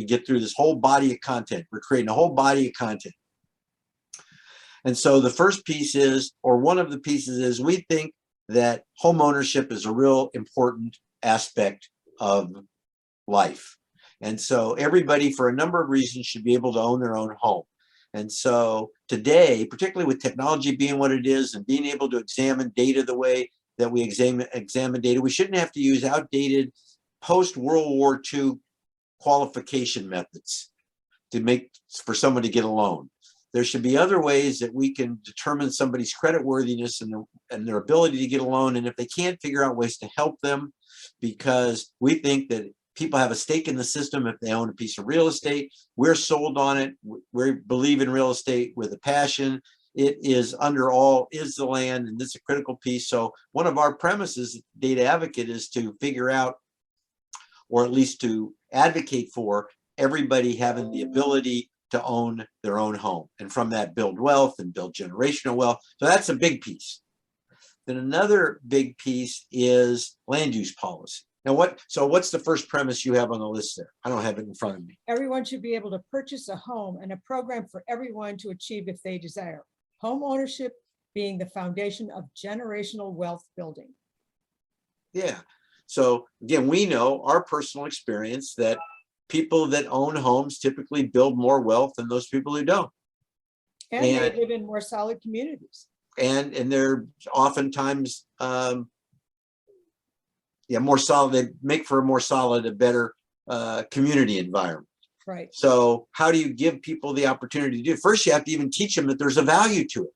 get through this whole body of content. We're creating a whole body of content. And so the first piece is, or one of the pieces is, we think that home ownership is a real important aspect of life. And so everybody, for a number of reasons, should be able to own their own home. And so today, particularly with technology being what it is and being able to examine data the way that we examine data, we shouldn't have to use outdated post-World War II qualification methods for someone to get a loan. There should be other ways that we can determine somebody's creditworthiness and their ability to get a loan. And if they can't, figure out ways to help them, because we think that people have a stake in the system if they own a piece of real estate. We're sold on it. We believe in real estate with a passion. It is under all is the land, and this is a critical piece. So one of our premises, Data Advocate, is to figure out, or at least to advocate for, everybody having the ability to own their own home, and from that build wealth and build generational wealth. So that's a big piece. Then another big piece is land use policy. Now, what's the first premise you have on the list there? I don't have it in front of me. Everyone should be able to purchase a home, and a program for everyone to achieve if they desire. Home ownership being the foundation of generational wealth building. Yeah. So again, we know our personal experience that people that own homes typically build more wealth than those people who don't. And they live in more solid communities. And they're oftentimes more solid. They make for a more solid, a better community environment. Right. So how do you give people the opportunity to do it? First, you have to even teach them that there's a value to it,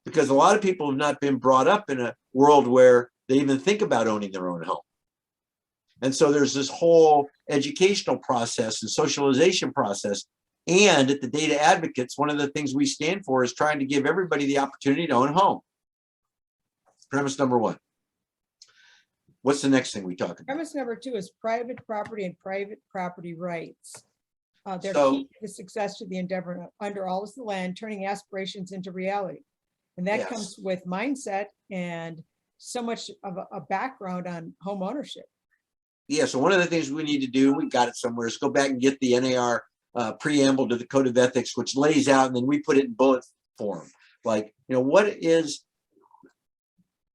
because a lot of people have not been brought up in a world where they even think about owning their own home. And so there's this whole educational process and socialization process. And at the Data Advocates, one of the things we stand for is trying to give everybody the opportunity to own a home. Premise number one. What's the next thing we talk about? Premise number two is private property and private property rights. They're So, key to the success to the endeavor under all is the land, turning aspirations into reality. And that yes. comes with mindset and so much of a background on home ownership. Yeah, so one of the things we need to do, we got it somewhere, is go back and get the NAR preamble to the Code of Ethics, which lays out, and then we put it in bullet form. Like,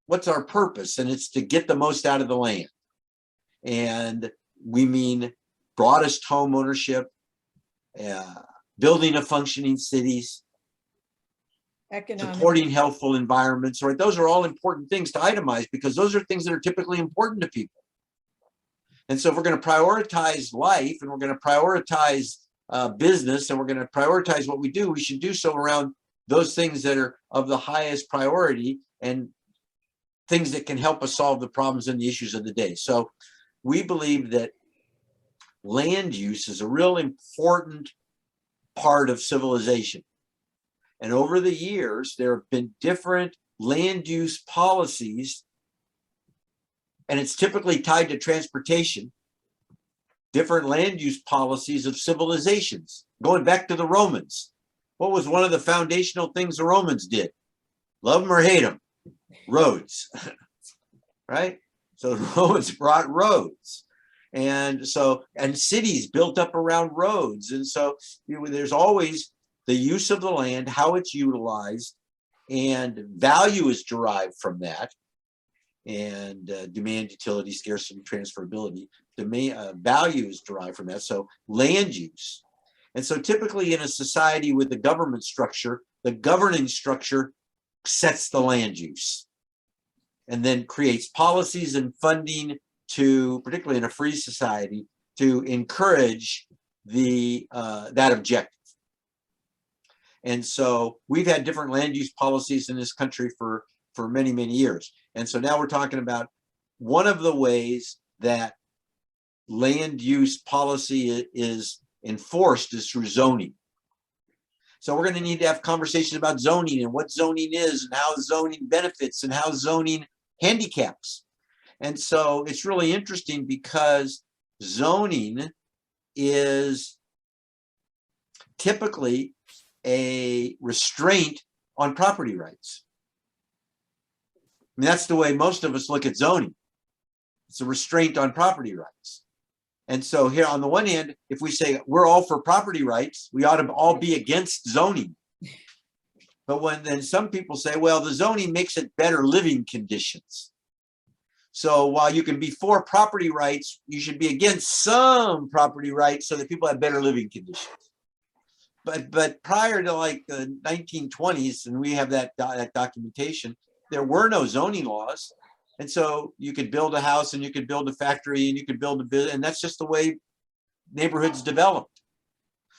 what's our purpose? And it's to get the most out of the land. And we mean broadest home ownership, building a functioning cities, supporting healthful environments, right? Those are all important things to itemize, because those are things that are typically important to people. And so if we're going to prioritize life, and we're going to prioritize business, and we're going to prioritize what we do, we should do so around those things that are of the highest priority and things that can help us solve the problems and the issues of the day. So we believe that land use is a real important part of civilization. And over the years, there have been different land use policies, and it's typically tied to transportation, different land use policies of civilizations. Going back to the Romans, what was one of the foundational things the Romans did? Love them or hate them? Roads, right? So the Romans brought roads. And cities built up around roads. And so there's always the use of the land, how it's utilized, and value is derived from that. And demand, utility, scarcity, transferability, value is derived from that. So land use. And so typically in a society with a government structure, the governing structure sets the land use and then creates policies and funding to, particularly in a free society, to encourage that objective. And so we've had different land use policies in this country for many, many years. And so now we're talking about one of the ways that land use policy is enforced is through zoning. So we're going to need to have conversations about zoning and what zoning is and how zoning benefits and how zoning handicaps. And so it's really interesting because zoning is typically a restraint on property rights. I mean, that's the way most of us look at zoning. It's a restraint on property rights. And so here on the one hand, if we say we're all for property rights, we ought to all be against zoning. But then some people say, well, the zoning makes it better living conditions. So while you can be for property rights, you should be against some property rights so that people have better living conditions. But prior to like the 1920s, and we have that documentation, there were no zoning laws. And so you could build a house and you could build a factory and you could build a business, and that's just the way neighborhoods developed.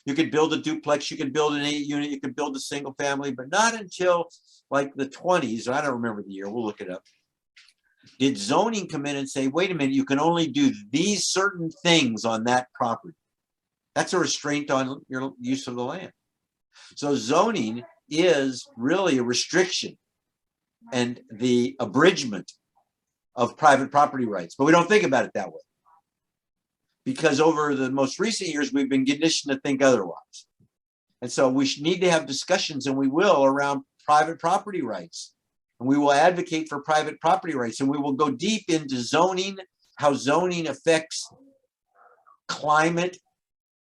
You could build a duplex, you could build an 8-unit, you could build a single family, but not until like the 20s, I don't remember the year, we'll look it up, did zoning come in and say, wait a minute, you can only do these certain things on that property. That's a restraint on your use of the land. So zoning is really a restriction and the abridgment of private property rights, but we don't think about it that way. Because over the most recent years, we've been conditioned to think otherwise. And so we need to have discussions, and we will, around private property rights. And we will advocate for private property rights, and we will go deep into zoning, how zoning affects climate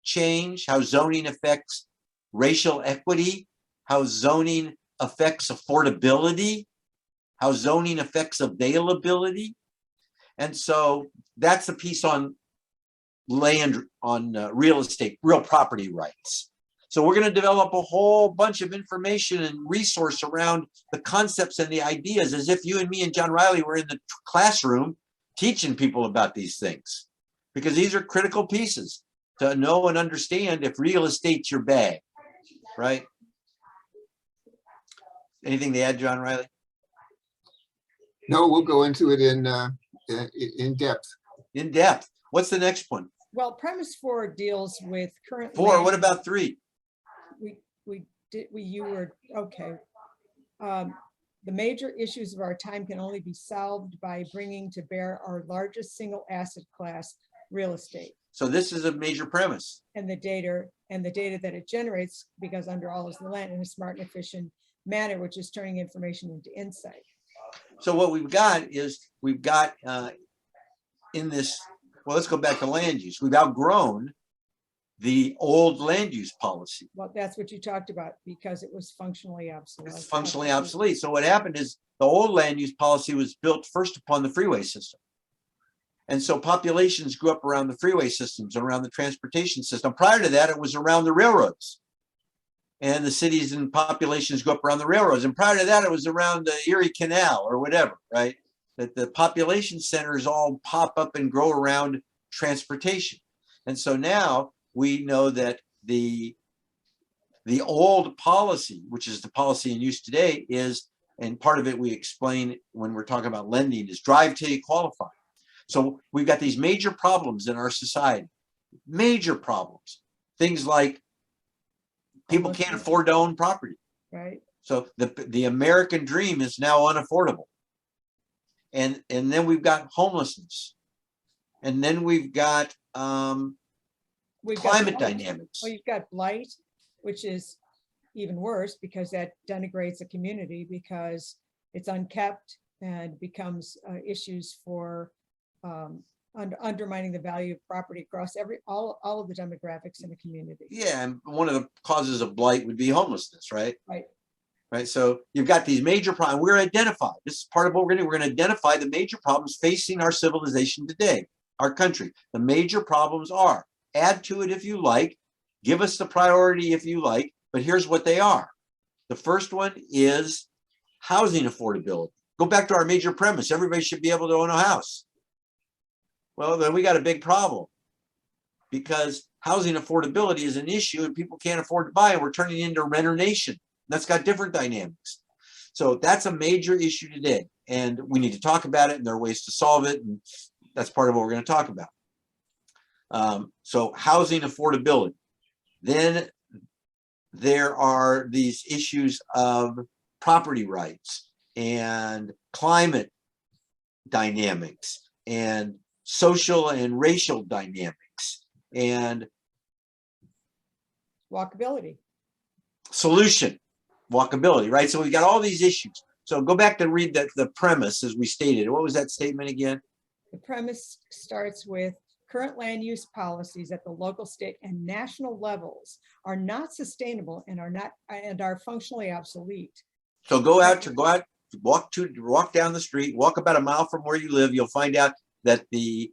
change, how zoning affects racial equity, how zoning affects affordability, how zoning affects availability. And so that's the piece on land, on real estate, real property rights. So we're going to develop a whole bunch of information and resource around the concepts and the ideas, as if you and me and John Riley were in the classroom teaching people about these things, because these are critical pieces to know and understand if real estate's your bag, right? Anything to add, John Riley? No, we'll go into it in depth. In depth. What's the next one? Well, premise 4 deals with current. 4, what about 3? You were, okay. The major issues of our time can only be solved by bringing to bear our largest single asset class, real estate. So this is a major premise. And the data that it generates, because under all is the land, in a smart and efficient manner, which is turning information into insight. So what we've got is, in this, well, let's go back to land use. We've outgrown the old land use policy. Well, that's what you talked about, because it was functionally obsolete. It's functionally obsolete. So what happened is the old land use policy was built first upon the freeway system. And so populations grew up around the freeway systems, around the transportation system. Prior to that, it was around the railroads. And the cities and populations grew up around the railroads. And prior to that, it was around the Erie Canal or whatever, right? That the population centers all pop up and grow around transportation. And so now we know that the old policy, which is the policy in use today, is, and part of it we explain when we're talking about lending, is drive till you qualify. So we've got these major problems in our society, major problems. Things like people can't afford to own property. Right. So the American dream is now unaffordable. And then we've got homelessness. And then we've got climate dynamics. Well, you've got blight, which is even worse, because that denigrates a community, because it's unkept and becomes issues for undermining the value of property across all of the demographics in the community. Yeah, and one of the causes of blight would be homelessness, right? Right. So you've got these major problems. We're identified. This is part of what we're going to do. We're going to identify the major problems facing our civilization today, our country. The major problems are, add to it if you like, give us the priority if you like, but here's what they are. The first one is housing affordability. Go back to our major premise. Everybody should be able to own a house. Well, then we got a big problem, because housing affordability is an issue and people can't afford to buy, and we're turning into a renter nation. That's got different dynamics. So that's a major issue today, and we need to talk about it, and there are ways to solve it, and that's part of what we're going to talk about. So housing affordability. Then there are these issues of property rights and climate dynamics and social and racial dynamics and Walkability. Solution, walkability, right? So we've got all these issues. So go back to read the premise as we stated. What was that statement again? The premise starts with current land use policies at the local, state, and national levels are not sustainable and are functionally obsolete. So walk down the street, walk about a mile from where you live. You'll find out that the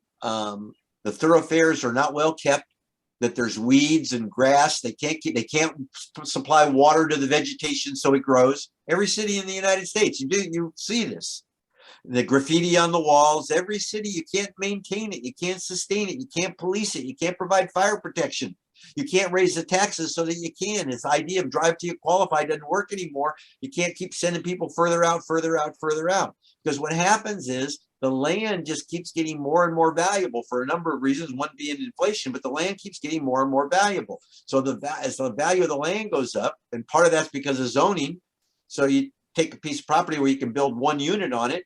thoroughfares are not well kept, that there's weeds and grass. They can't supply water to the vegetation so it grows. Every city in the United States, you see this. The graffiti on the walls, every city, you can't maintain it, you can't sustain it, you can't police it, you can't provide fire protection, you can't raise the taxes so that you can. This idea of drive till you qualify doesn't work anymore. You can't keep sending people further out, further out, further out. Because what happens is the land just keeps getting more and more valuable for a number of reasons, one being inflation, but the land keeps getting more and more valuable. So as the value of the land goes up, and part of that's because of zoning, so you take a piece of property where you can build one unit on it,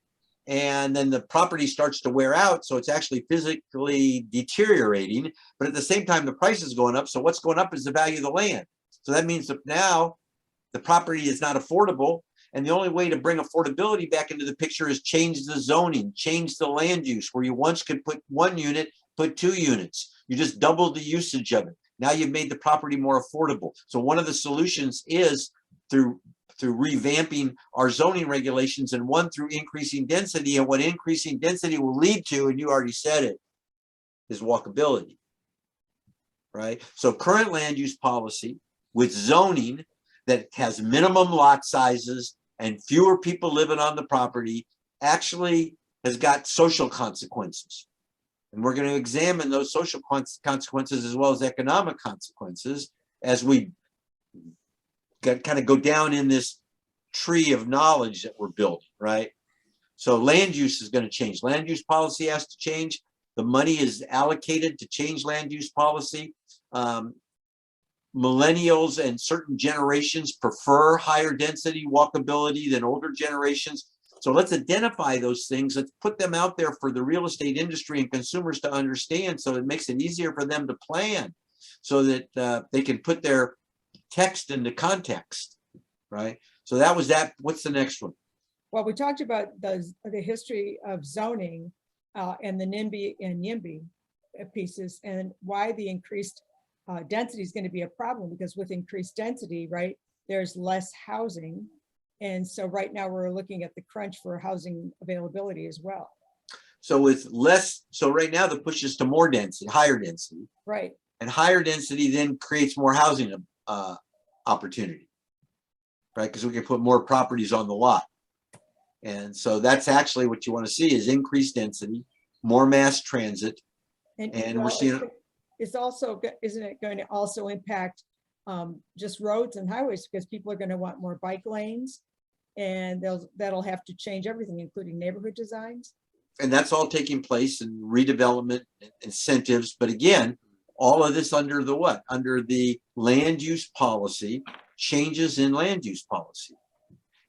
and then the property starts to wear out, so it's actually physically deteriorating, but at the same time the price is going up, so what's going up is the value of the land. So that means that now the property is not affordable, and the only way to bring affordability back into the picture is change the zoning, change the land use, where you once could put one unit, put 2 units. You just doubled the usage of it. Now you've made the property more affordable. So one of the solutions is through revamping our zoning regulations, and one through increasing density. And what increasing density will lead to, and you already said it, is walkability, right? So current land use policy with zoning that has minimum lot sizes and fewer people living on the property actually has got social consequences. And we're going to examine those social consequences as well as economic consequences as we kind of go down in this tree of knowledge that we're building, right? So land use is going to change. Land use policy has to change. The money is allocated to change land use policy. Millennials and certain generations prefer higher density walkability than older generations. So let's identify those things. Let's put them out there for the real estate industry and consumers to understand, so it makes it easier for them to plan, so that they can put their text into context, right? So that was that. What's the next one? Well, we talked about the history of zoning and the NIMBY and YIMBY pieces, and why the increased density is going to be a problem, because with increased density, right, there's less housing. And so right now we're looking at the crunch for housing availability as well. So with less, so right now the push is to more density, higher density. Right. And higher density then creates more housing opportunity, right? Because we can put more properties on the lot. And so that's actually what you want to see, is increased density, more mass transit. And we're seeing it's also, isn't it going to also impact just roads and highways, because people are going to want more bike lanes, and that'll have to change everything, including neighborhood designs. And that's all taking place in redevelopment incentives. But again, all of this under the what? Under the land use policy, changes in land use policy.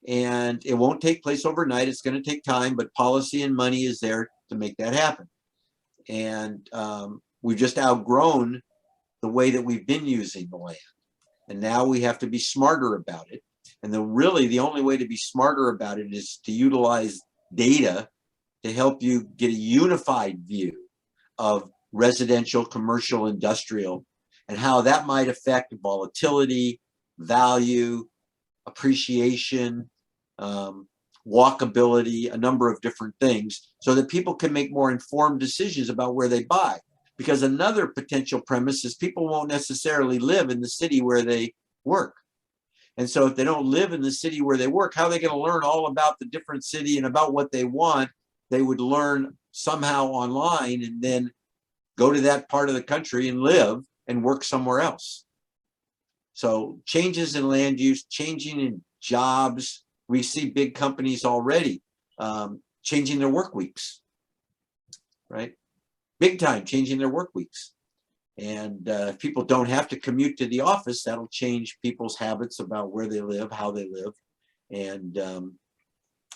And it won't take place overnight. It's going to take time, but policy and money is there to make that happen. And we've just outgrown the way that we've been using the land. And now we have to be smarter about it. And really the only way to be smarter about it is to utilize data to help you get a unified view of residential, commercial, industrial, and how that might affect volatility, value, appreciation, walkability, a number of different things, so that people can make more informed decisions about where they buy. Because another potential premise is people won't necessarily live in the city where they work. And so if they don't live in the city where they work, how are they going to learn all about the different city and about what they want? They would learn somehow online and then go to that part of the country and live and work somewhere else. So changes in land use, changing in jobs. We see big companies already changing their work weeks, right? Big time changing their work weeks. And if people don't have to commute to the office, that'll change people's habits about where they live, how they live. And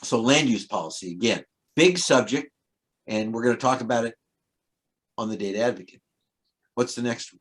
so land use policy, again, big subject, and we're going to talk about it on the Data Advocate. What's the next one?